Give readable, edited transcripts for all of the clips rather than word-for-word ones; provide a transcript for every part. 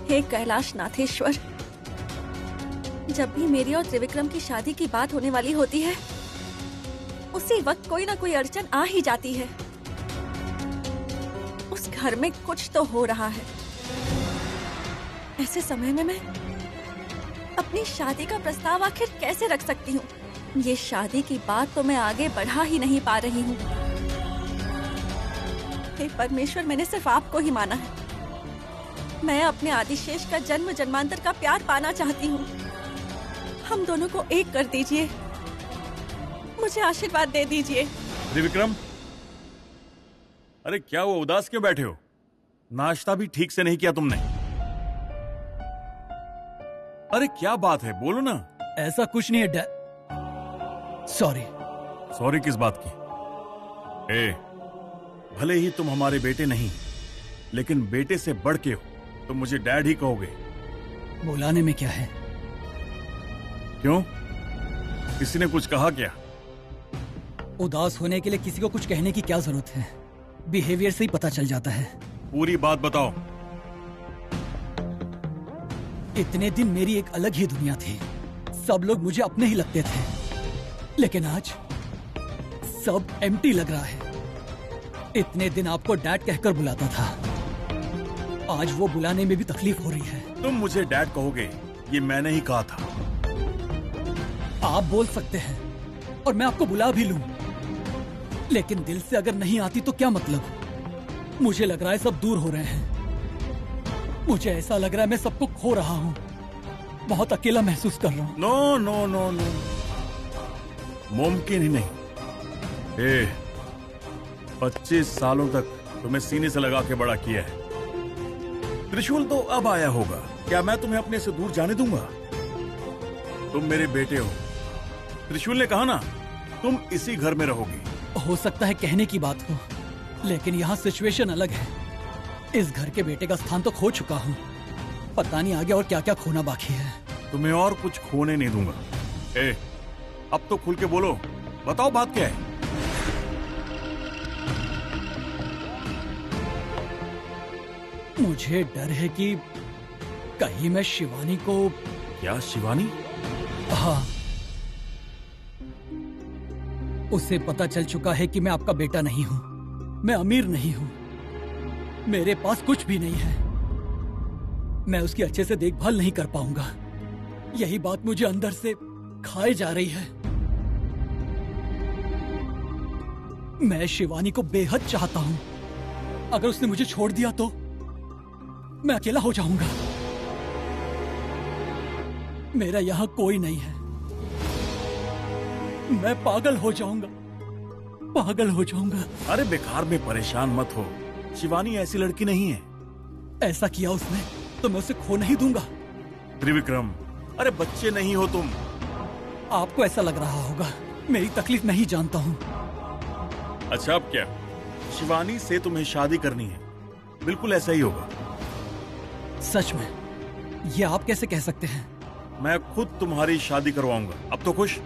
हे कैलाश नाथेश्वर, जब भी मेरी और त्रिविक्रम की शादी की बात होने वाली होती है, उसी वक्त कोई ना कोई अड़चन आ ही जाती है। उस घर में कुछ तो हो रहा है। ऐसे समय में मैं अपनी शादी का प्रस्ताव आखिर कैसे रख सकती हूँ? ये शादी की बात तो मैं आगे बढ़ा ही नहीं पा रही हूँ। हे परमेश्वर, मैंने सिर्फ आपको ही माना है। मैं अपने आदिशेष का जन्म जन्मांतर का प्यार पाना चाहती हूँ। हम दोनों को एक कर दीजिए, मुझे आशीर्वाद दे दीजिए। त्रिविक्रम, अरे क्या वो उदास क्यों बैठे हो? नाश्ता भी ठीक से नहीं किया तुमने। अरे क्या बात है, बोलो ना। ऐसा कुछ नहीं है डैड। सॉरी। सॉरी किस बात की? ए, भले ही तुम हमारे बेटे नहीं, लेकिन बेटे से बढ़ के हो, तो मुझे डैड ही कहोगे। बुलाने में क्या है? क्यों, किसी ने कुछ कहा क्या? उदास होने के लिए किसी को कुछ कहने की क्या जरूरत है? बिहेवियर से ही पता चल जाता है। पूरी बात बताओ। इतने दिन मेरी एक अलग ही दुनिया थी। सब लोग मुझे अपने ही लगते थे, लेकिन आज सब एम्प्टी लग रहा है। इतने दिन आपको डैड कहकर बुलाता था, आज वो बुलाने में भी तकलीफ हो रही है। तुम मुझे डैड कहोगे, ये मैंने ही कहा था। आप बोल सकते हैं और मैं आपको बुला भी लूं, लेकिन दिल से अगर नहीं आती तो क्या मतलब? मुझे लग रहा है सब दूर हो रहे हैं। मुझे ऐसा लग रहा है मैं सबको खो रहा हूँ। बहुत अकेला महसूस कर रहा हूँ। नो नो नो नो, मुमकिन ही नहीं। 25 सालों तक तुम्हें सीने से लगा के बड़ा किया है। त्रिशूल तो अब आया होगा, क्या मैं तुम्हें अपने से दूर जाने दूंगा? तुम मेरे बेटे हो। त्रिशूल ने कहा ना, तुम इसी घर में रहोगी। हो सकता है कहने की बात हो, लेकिन यहाँ सिचुएशन अलग है। इस घर के बेटे का स्थान तो खो चुका हूँ, पता नहीं आगे और क्या क्या खोना बाकी है। तुम्हें और कुछ खोने नहीं दूंगा। अब तो खुल के बोलो, बताओ बात क्या है? मुझे डर है कि कहीं मैं शिवानी को। क्या शिवानी? हाँ, उसे पता चल चुका है कि मैं आपका बेटा नहीं हूँ। मैं अमीर नहीं हूँ, मेरे पास कुछ भी नहीं है। मैं उसकी अच्छे से देखभाल नहीं कर पाऊंगा। यही बात मुझे अंदर से खाए जा रही है। मैं शिवानी को बेहद चाहता हूं। अगर उसने मुझे छोड़ दिया तो मैं अकेला हो जाऊंगा। मेरा यहां कोई नहीं है। मैं पागल हो जाऊंगा, पागल हो जाऊंगा। अरे बेकार में परेशान मत हो, शिवानी ऐसी लड़की नहीं है। ऐसा किया उसने तो मैं उसे खो नहीं दूंगा। त्रिविक्रम, अरे बच्चे नहीं हो तुम। आपको ऐसा लग रहा होगा, मेरी तकलीफ नहीं जानता हूँ। अच्छा अब क्या, शिवानी से तुम्हें शादी करनी है? बिल्कुल ऐसा ही होगा। सच में? ये आप कैसे कह सकते हैं? मैं खुद तुम्हारी शादी करवाऊंगा। अब तो खुश?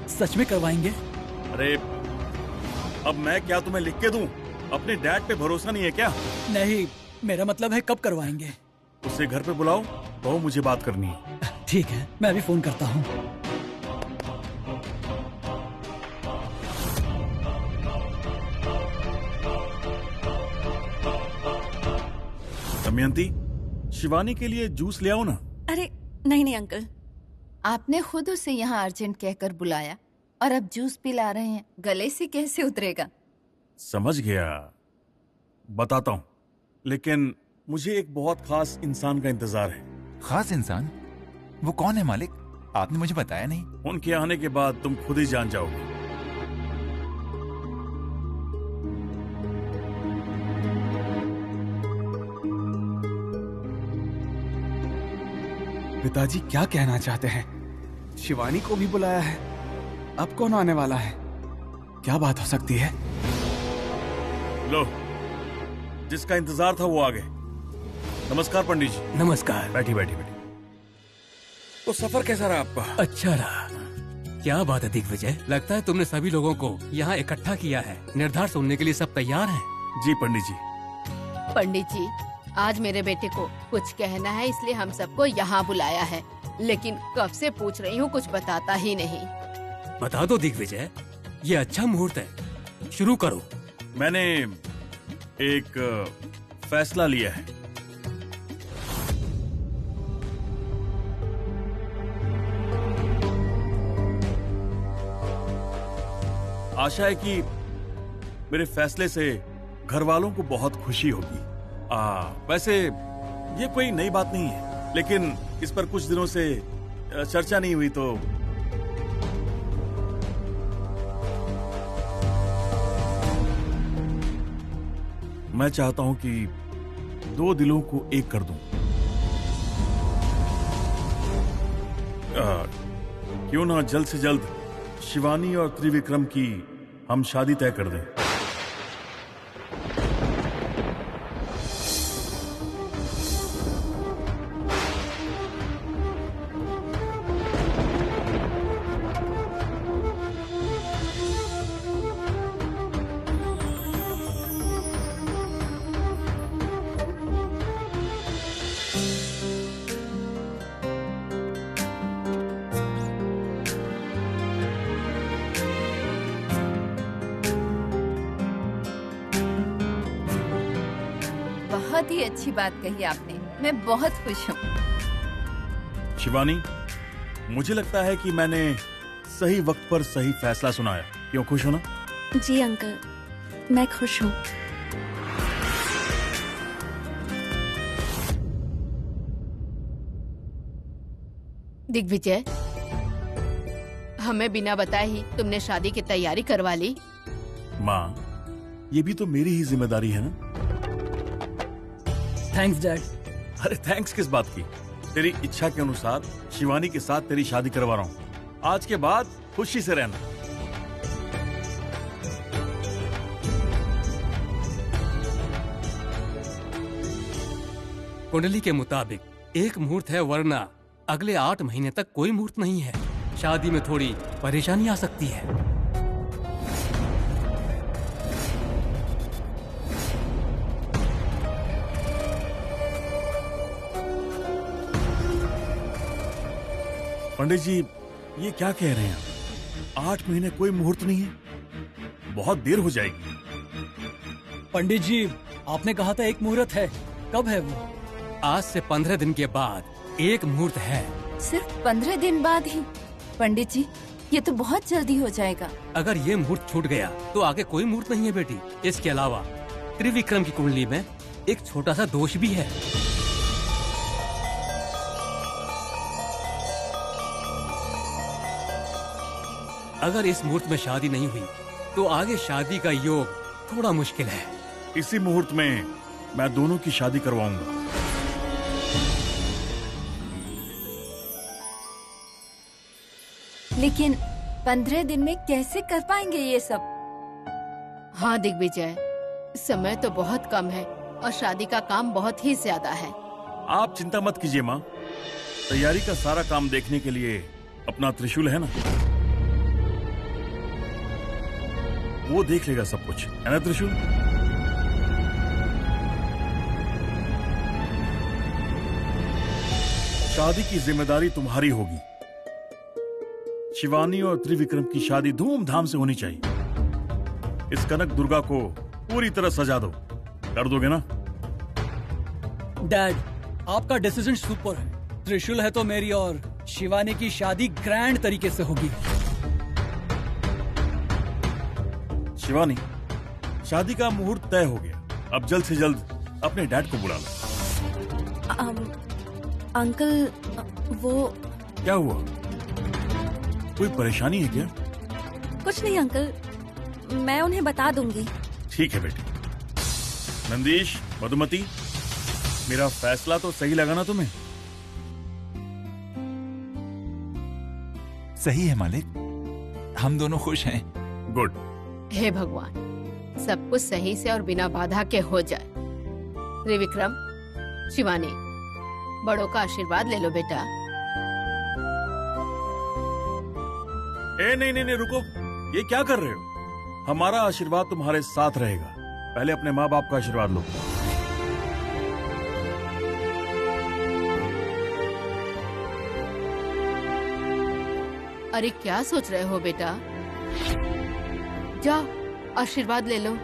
सच में करवाएंगे? अरे अब मैं क्या तुम्हें लिख के दूं? अपने डैड पे भरोसा नहीं है क्या? नहीं, मेरा मतलब है कब करवाएंगे? उसे घर पे बुलाओ, तो मुझे बात करनी है। ठीक है, मैं अभी फोन करता हूँ। दमयंती, शिवानी के लिए जूस ले आओ ना। अरे नहीं नहीं अंकल, आपने खुद उसे यहाँ अर्जेंट कहकर बुलाया और अब जूस पिला रहे हैं। गले से कैसे उतरेगा? समझ गया, बताता हूँ, लेकिन मुझे एक बहुत खास इंसान का इंतजार है। खास इंसान? वो कौन है मालिक? आपने मुझे बताया नहीं। उनके आने के बाद तुम खुद ही जान जाओगे। पिताजी क्या कहना चाहते हैं? शिवानी को भी बुलाया है, अब कौन आने वाला है? क्या बात हो सकती है? लो, जिसका इंतजार था वो आ गए। नमस्कार पंडित जी। नमस्कार। बैठी बैठी बैठी। तो सफर कैसा रहा आपका? अच्छा रहा। क्या बात है दिग्विजय, लगता है तुमने सभी लोगों को यहाँ इकट्ठा किया है। निर्धार सुनने के लिए सब तैयार हैं। जी पंडित जी। पंडित जी, आज मेरे बेटे को कुछ कहना है, इसलिए हम सबको यहाँ बुलाया है। लेकिन कब से पूछ रही हूँ, कुछ बताता ही नहीं। बता दो दिग्विजय, ये अच्छा मुहूर्त है, शुरू करो। मैंने एक फैसला लिया है। आशा है कि मेरे फैसले से घर वालों को बहुत खुशी होगी। वैसे ये कोई नई बात नहीं है, लेकिन इस पर कुछ दिनों से चर्चा नहीं हुई, तो मैं चाहता हूं कि दो दिलों को एक कर दूं। क्यों ना जल्द से जल्द शिवानी और त्रिविक्रम की हम शादी तय कर दें। बहुत ही अच्छी बात कही आपने, मैं बहुत खुश हूँ। शिवानी, मुझे लगता है कि मैंने सही वक्त पर सही फैसला सुनाया। क्यों, खुश हो ना? जी अंकल, मैं खुश हूँ। दिग्विजय, हमें बिना बताए ही तुमने शादी की तैयारी करवा ली। माँ, ये भी तो मेरी ही जिम्मेदारी है ना। Thanks dad. अरे थैंक्स किस बात की? तेरी इच्छा के अनुसार शिवानी के साथ तेरी शादी करवा रहा हूँ। आज के बाद खुशी से रहना। कुंडली के मुताबिक एक मुहूर्त है, वरना अगले 8 महीने तक कोई मुहूर्त नहीं है। शादी में थोड़ी परेशानी आ सकती है। पंडित जी, ये क्या कह रहे हैं? 8 महीने कोई मुहूर्त नहीं है, बहुत देर हो जाएगी। पंडित जी, आपने कहा था एक मुहूर्त है, कब है वो? आज से 15 दिन के बाद एक मुहूर्त है। सिर्फ 15 दिन बाद ही? पंडित जी, ये तो बहुत जल्दी हो जाएगा। अगर ये मुहूर्त छूट गया तो आगे कोई मुहूर्त नहीं है बेटी। इसके अलावा त्रिविक्रम की कुंडली में एक छोटा सा दोष भी है। अगर इस मुहूर्त में शादी नहीं हुई तो आगे शादी का योग थोड़ा मुश्किल है। इसी मुहूर्त में मैं दोनों की शादी करवाऊंगा। लेकिन 15 दिन में कैसे कर पाएंगे ये सब? हाँ दिग्विजय, समय तो बहुत कम है और शादी का काम बहुत ही ज्यादा है। आप चिंता मत कीजिए माँ, तैयारी का सारा काम देखने के लिए अपना त्रिशूल है ना, वो देख लेगा सब कुछ, है ना त्रिशूल? शादी की जिम्मेदारी तुम्हारी होगी। शिवानी और त्रिविक्रम की शादी धूमधाम से होनी चाहिए। इस कनक दुर्गा को पूरी तरह सजा दो। कर दोगे ना? डैड, आपका डिसीजन सुपर है। त्रिशूल है तो मेरी और शिवानी की शादी ग्रैंड तरीके से होगी। शिवानी, शादी का मुहूर्त तय हो गया। अब जल्द से जल्द अपने डैड को बुला लो। अंकल, वो क्या हुआ? कोई परेशानी है क्या? कुछ नहीं अंकल, मैं उन्हें बता दूंगी। ठीक है बेटी। नंदीश, मधुमती, मेरा फैसला तो सही लगा ना तुम्हें? सही है मालिक, हम दोनों खुश हैं। गुड। हे भगवान, सब कुछ सही से और बिना बाधा के हो जाए। त्रिविक्रम, शिवानी, बड़ों का आशीर्वाद ले लो बेटा। नहीं नहीं नहीं, रुको, ये क्या कर रहे हो? हमारा आशीर्वाद तुम्हारे साथ रहेगा। पहले अपने माँ बाप का आशीर्वाद लो। अरे क्या सोच रहे हो बेटा? जाओ आशीर्वाद ले लो।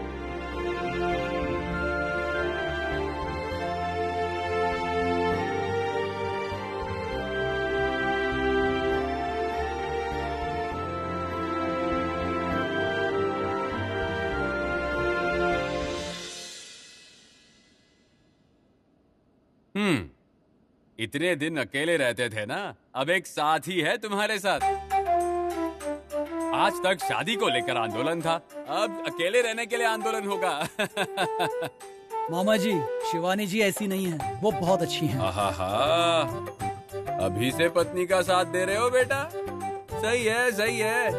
इतने दिन अकेले रहते थे ना, अब एक साथी है तुम्हारे साथ। आज तक शादी को लेकर आंदोलन था, अब अकेले रहने के लिए आंदोलन होगा। मामा जी, शिवानी जी ऐसी नहीं है, वो बहुत अच्छी हैं। आहा, अभी से पत्नी का साथ दे रहे हो बेटा? सही है, सही है।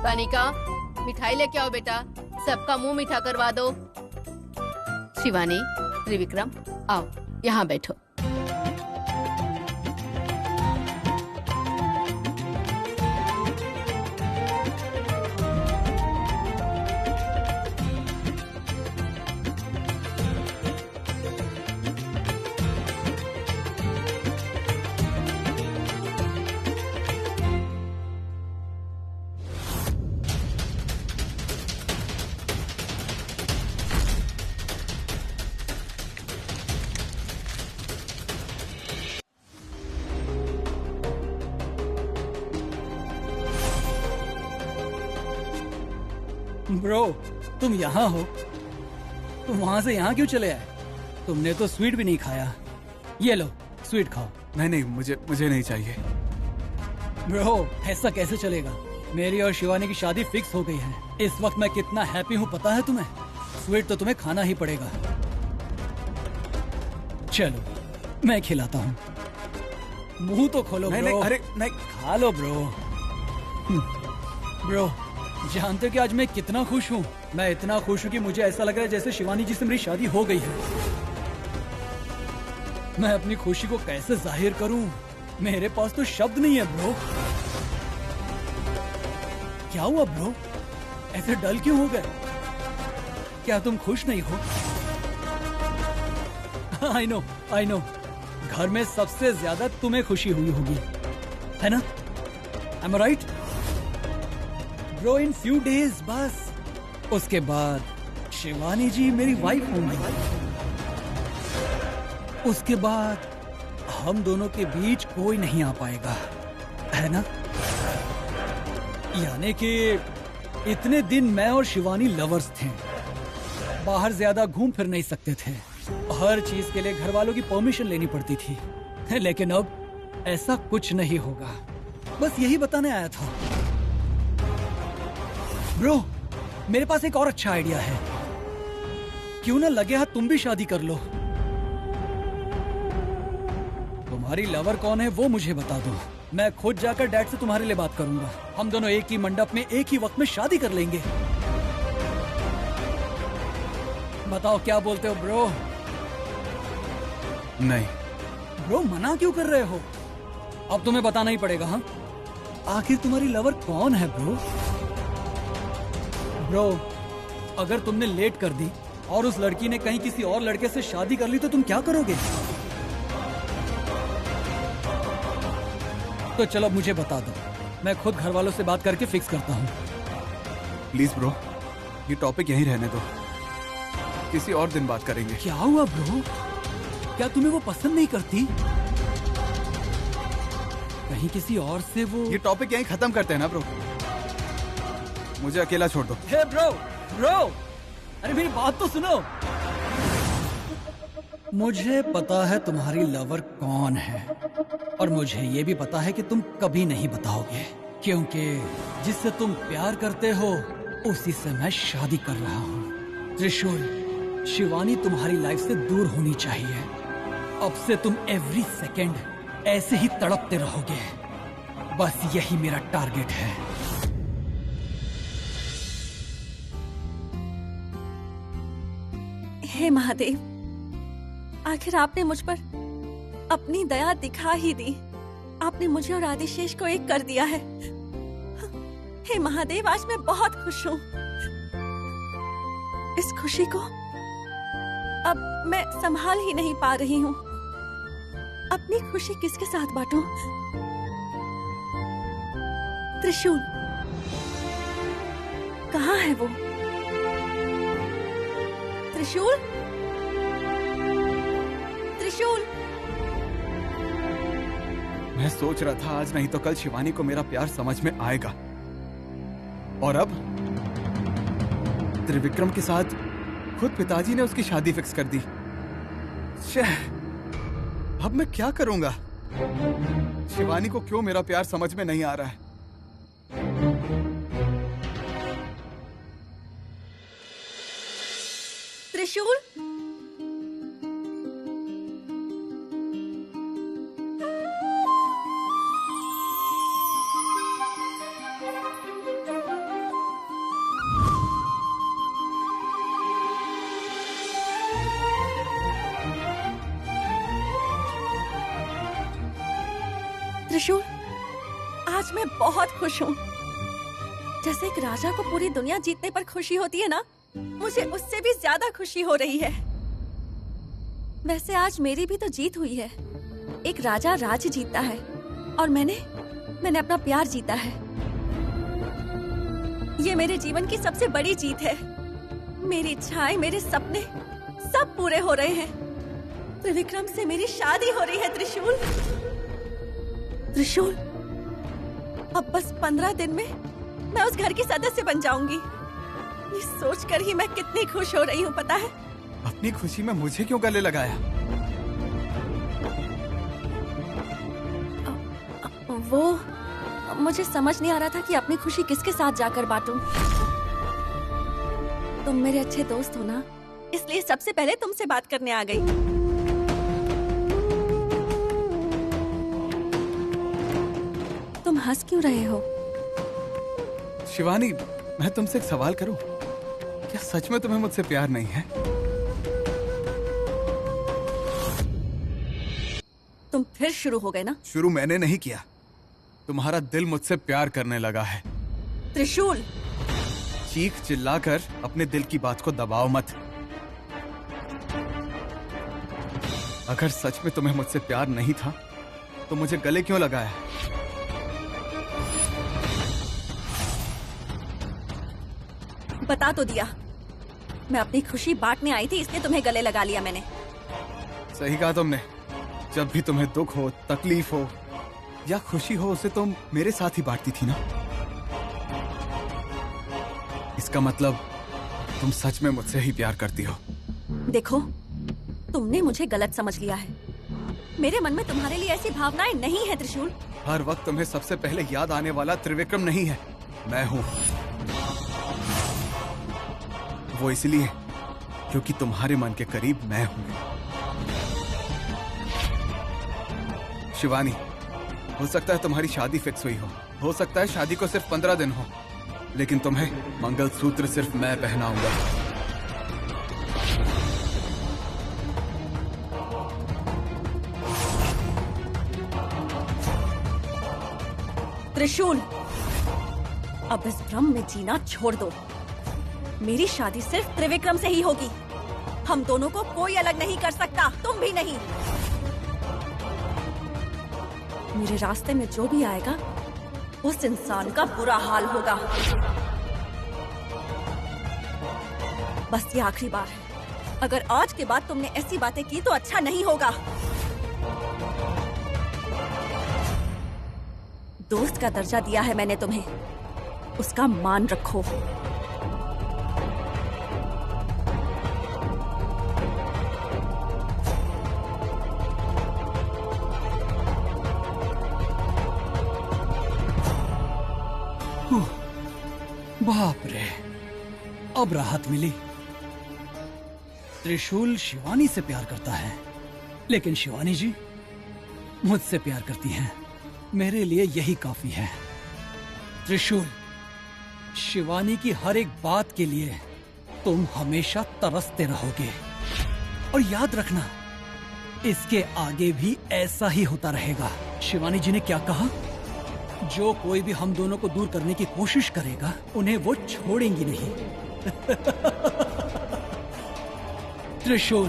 कानिका, मिठाई लेके आओ बेटा, सबका मुंह मीठा करवा दो। शिवानी, त्रिविक्रम, आओ यहाँ बैठो। ब्रो, तुम यहाँ हो? तुम वहाँ से यहाँ क्यों चले आए? तुमने तो स्वीट भी नहीं खाया। ये लो, स्वीट खाओ। नहीं, मुझे नहीं चाहिए। ब्रो, ऐसा कैसे चलेगा? मेरी और शिवानी की शादी फिक्स हो गई है। इस वक्त मैं कितना हैप्पी हूँ पता है तुम्हें? स्वीट तो तुम्हें खाना ही पड़ेगा। चलो, मैं खिलाता हूँ। मुंह तो खोलो ब्रो। नहीं, अरे नहीं, खा लो ब्रो। ब्रो, जानते हो कि आज मैं कितना खुश हूँ? मैं इतना खुश हूँ कि मुझे ऐसा लग रहा है जैसे शिवानी जी से मेरी शादी हो गई है। मैं अपनी खुशी को कैसे जाहिर करूँ? मेरे पास तो शब्द नहीं है ब्रो। क्या हुआ ब्रो? ऐसे डल क्यों हो गए? क्या तुम खुश नहीं हो? I know. घर में सबसे ज्यादा तुम्हें खुशी हुई होगी, है ना? Am I right? Bro, in few days बस उसके बाद शिवानी जी मेरी वाइफ होंगी। उसके बाद हम दोनों के बीच कोई नहीं आ पाएगा, है ना? यानी कि इतने दिन मैं और शिवानी लवर्स थे, बाहर ज्यादा घूम फिर नहीं सकते थे, हर चीज के लिए घर वालों की परमिशन लेनी पड़ती थी। लेकिन अब ऐसा कुछ नहीं होगा। बस यही बताने आया था। ब्रो, मेरे पास एक और अच्छा आइडिया है। क्यों ना लगे हाथ तुम भी शादी कर लो। तुम्हारी लवर कौन है वो मुझे बता दो, मैं खुद जाकर डैड से तुम्हारे लिए बात करूंगा। हम दोनों एक ही मंडप में एक ही वक्त में शादी कर लेंगे। बताओ क्या बोलते हो ब्रो? नहीं। ब्रो, मना क्यों कर रहे हो? अब तुम्हें बताना ही पड़ेगा। हाँ, आखिर तुम्हारी लवर कौन है ब्रो? ब्रो, अगर तुमने लेट कर दी और उस लड़की ने कहीं किसी और लड़के से शादी कर ली तो तुम क्या करोगे? तो चलो मुझे बता दो, मैं खुद घर वालों से बात करके फिक्स करता हूँ। प्लीज ब्रो, ये टॉपिक यहीं रहने दो, किसी और दिन बात करेंगे। क्या हुआ ब्रो? क्या तुम्हें वो पसंद नहीं करती? कहीं किसी और से वो... ये टॉपिक यहीं खत्म करते हैं ना ब्रो, मुझे अकेला छोड़ दो। हे ब्रो, अरे मेरी बात तो सुनो। मुझे पता है तुम्हारी लवर कौन है, और मुझे ये भी पता है कि तुम कभी नहीं बताओगे, क्योंकि जिससे तुम प्यार करते हो उसी से मैं शादी कर रहा हूँ। त्रिशूल, शिवानी तुम्हारी लाइफ से दूर होनी चाहिए। अब से तुम एवरी सेकेंड ऐसे ही तड़पते रहोगे। बस यही मेरा टारगेट है। हे महादेव, आखिर आपने मुझ पर अपनी दया दिखा ही दी। आपने मुझे और आदिशेष को एक कर दिया है। हे महादेव, आज मैं बहुत खुश हूँ। इस खुशी को अब मैं संभाल ही नहीं पा रही हूँ। अपनी खुशी किसके साथ बांटूं? त्रिशूल कहाँ है वो? त्रिशूल, त्रिशूल। मैं सोच रहा था आज नहीं तो कल शिवानी को मेरा प्यार समझ में आएगा, और अब त्रिविक्रम के साथ खुद पिताजी ने उसकी शादी फिक्स कर दी। अब मैं क्या करूंगा? शिवानी को क्यों मेरा प्यार समझ में नहीं आ रहा है? त्रिशूल, त्रिशूल, आज मैं बहुत खुश हूँ। जैसे एक राजा को पूरी दुनिया जीतने पर खुशी होती है ना, मुझे उससे भी ज्यादा खुशी हो रही है। वैसे आज मेरी भी तो जीत हुई है। एक राजा राज्य जीतता है और मैंने अपना प्यार जीता है। ये मेरे जीवन की सबसे बड़ी जीत है। मेरी इच्छाएं, मेरे सपने सब पूरे हो रहे हैं। त्रिविक्रम से मेरी शादी हो रही है। त्रिशूल, त्रिशूल, अब बस 15 दिन में मैं उस घर की सदस्य बन जाऊंगी। ये सोचकर ही मैं कितनी खुश हो रही हूँ, पता है? अपनी खुशी में मुझे क्यों गले लगाया? वो मुझे समझ नहीं आ रहा था कि अपनी खुशी किसके साथ जाकर बांटूं। तुम मेरे अच्छे दोस्त हो ना, इसलिए सबसे पहले तुमसे बात करने आ गई। तुम हंस क्यों रहे हो? शिवानी, मैं तुमसे एक सवाल करूं? क्या सच में तुम्हें मुझसे प्यार नहीं है? तुम फिर शुरू हो गए ना? शुरू मैंने नहीं किया, तुम्हारा दिल मुझसे प्यार करने लगा है। त्रिशूल, चीख चिल्लाकर अपने दिल की बात को दबाओ मत। अगर सच में तुम्हें मुझसे प्यार नहीं था तो मुझे गले क्यों लगाया? बता तो दिया। मैं अपनी खुशी बांटने आई थी, इसलिए तुम्हें गले लगा लिया मैंने। सही कहा तुमने। जब भी तुम्हें दुख हो, तकलीफ हो या खुशी हो, उसे तुम मेरे साथ ही बांटती थी ना। इसका मतलब तुम सच में मुझसे ही प्यार करती हो। देखो, तुमने मुझे गलत समझ लिया है। मेरे मन में तुम्हारे लिए ऐसी भावनाएं नहीं है त्रिशूल। हर वक्त तुम्हें सबसे पहले याद आने वाला त्रिविक्रम नहीं है, मैं हूं। वो इसलिए क्योंकि तुम्हारे मन के करीब मैं हूं। शिवानी, हो सकता है तुम्हारी शादी फिक्स हुई हो सकता है शादी को सिर्फ 15 दिन हो, लेकिन तुम्हें मंगलसूत्र सिर्फ मैं पहनाऊंगा। त्रिशूल, अब इस भ्रम में जीना छोड़ दो। मेरी शादी सिर्फ त्रिविक्रम से ही होगी। हम दोनों को कोई अलग नहीं कर सकता, तुम भी नहीं। मेरे रास्ते में जो भी आएगा उस इंसान का बुरा हाल होगा। बस ये आखिरी बार है। अगर आज के बाद तुमने ऐसी बातें की तो अच्छा नहीं होगा। दोस्त का दर्जा दिया है मैंने तुम्हें, उसका मान रखो। बाप रे, अब राहत मिली। त्रिशूल शिवानी से प्यार करता है, लेकिन शिवानी जी मुझसे प्यार करती हैं। मेरे लिए यही काफी है। त्रिशूल, शिवानी की हर एक बात के लिए तुम हमेशा तरसते रहोगे, और याद रखना इसके आगे भी ऐसा ही होता रहेगा। शिवानी जी ने क्या कहा? जो कोई भी हम दोनों को दूर करने की कोशिश करेगा उन्हें वो छोड़ेंगी नहीं। त्रिशूल,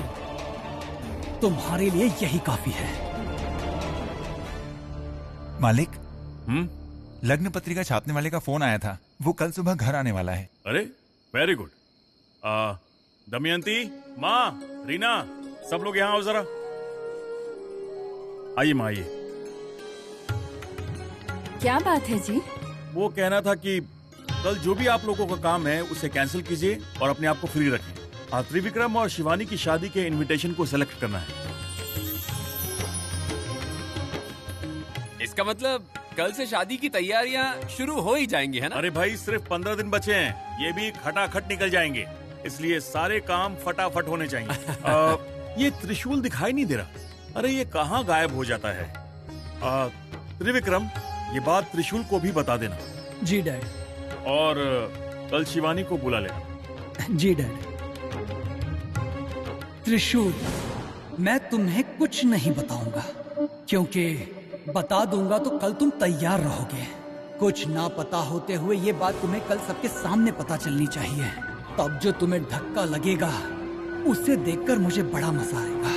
तुम्हारे लिए यही काफी है। मालिक, हम्म। लग्न पत्रिका छापने वाले का फोन आया था। वो कल सुबह घर आने वाला है। अरे वेरी गुड। दमयंती, माँ, रीना, सब लोग यहाँ आओ जरा। आइए माँ, आइए। क्या बात है जी? वो कहना था कि कल जो भी आप लोगों का काम है उसे कैंसिल कीजिए और अपने आप को फ्री रखें। त्रिविक्रम और शिवानी की शादी के इनविटेशन को सेलेक्ट करना है। इसका मतलब कल से शादी की तैयारियां शुरू हो ही जाएंगी, है ना? अरे भाई, सिर्फ 15 दिन बचे हैं, ये भी खटाखट निकल जाएंगे, इसलिए सारे काम फटाफट होने चाहिए। ये त्रिशूल दिखाई नहीं दे रहा। अरे ये कहाँ गायब हो जाता है? त्रिविक्रम, ये बात त्रिशूल को भी बता देना। जी डैड। और कल शिवानी को बुला लेना। जी डैड। त्रिशूल, मैं तुम्हें कुछ नहीं बताऊंगा, क्योंकि बता दूंगा तो कल तुम तैयार रहोगे। कुछ ना पता होते हुए ये बात तुम्हें कल सबके सामने पता चलनी चाहिए। तब जो तुम्हें धक्का लगेगा उसे देखकर मुझे बड़ा मजा आएगा।